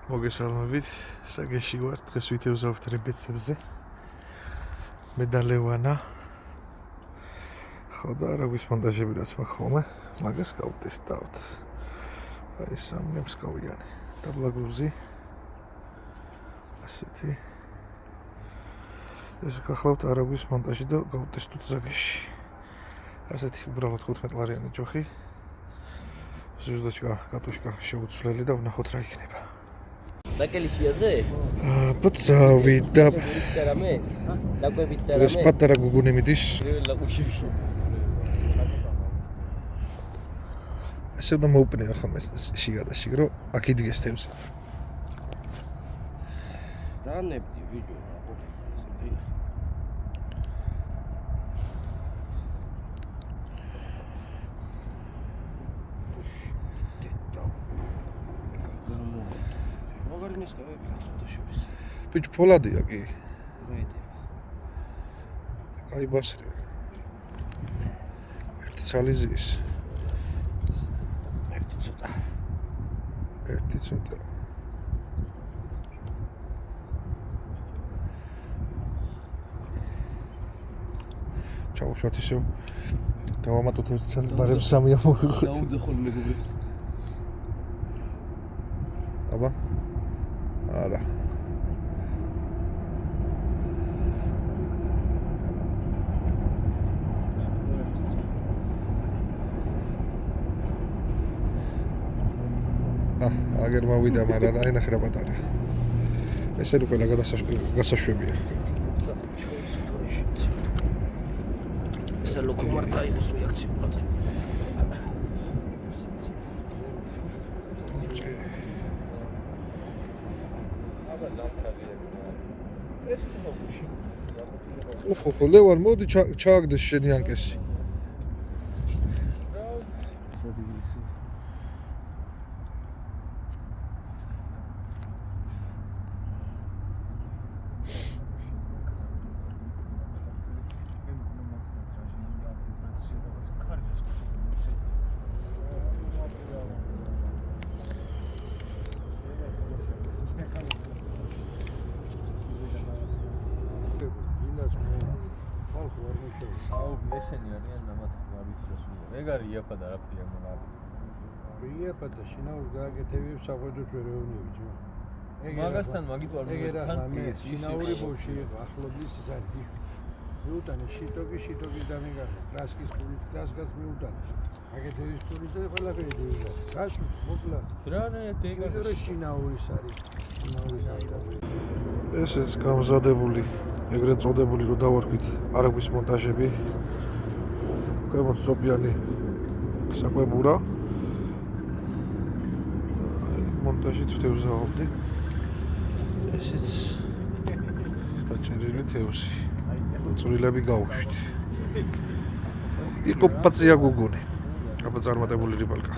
მოგესალმებით, საგეში ვარ, დღეს ვით რებეცებზე. მე და ლევანა. ხო და რა გვისმონტაჟები რაც მაქვს ხოლმე, მაგას გავტესტავთ. აი სამი მსკავიანი. დაბლაგუზი. ასეთი. ეს გახლავთ არა გვისმონტაჟი და გავტესტოთ საგეში. ასეთი უბრალოდ 15 ლარიანი ჯოხი. ზუსტად კატუშკა შეუცვლელი და ვნახოთ რა იქნება. დაკელიშიაზე? ბაცავი და რამე? დაკვებით და რამე? ეს პატარა გუგუნი მიდის. ესე უნდა მოუპნია ხოლმე შიგადაში, რომ აქ იდგეს თევზი. დანებდი ვიდეო ბიჭ ფოლადია კი. მედი. კაი ბასრი. ერთი ცალიზის. ერთი ცოტა. ჩავუშვათ ისევ. დავამატოთ ერთი ცალი, მაგრამ სამი ამოვიღოთ. დაუძე ხოლმე მეგობრებს. აბა. არა. აგერ მოვიდა, მაგრამ აი ნახე რა პატარა. ესე რო ყველა გასაშვებია. ეს ლოკომარტა ის რეაქციურად. აბა ზამქარიები. წესტი მოგუში. ოხო, ლევან, მოდი ჩააგდეს შენი ანკესი. ესენი არიან ნამათი ვარისროს უნდა. ეგ არის იაფა და რაფია მონავი. იაფა და შინაურ გააკეთებებს საყვედურს ვერ ეუბნები ძმა. მაგასთან მაგით ვარ მოგეთან შინაური ბოში ახლობლის ის არის. მიუტანე შიტოკის დამეგარდა. კრასკის პულით კრასკას მიუტანე. აკეთების პულით და ყველაფერი დიოდა. გას მოკლა. დრანე დეგა შინაურის არის. შინაურის არის. ესეც გამზადებული, ეგრეთ წოდებული რო დავარქვით, არაგვის მონტაჟები. ქვემოთ წობიანი საკვებურა. აი მონტაჟით ვთევზაობდი. ესეც დაჭერილი თევზი. წვრილები გავუშვით. იყო პაცია გუგუნი. აბა წარმატებული რიბალკა.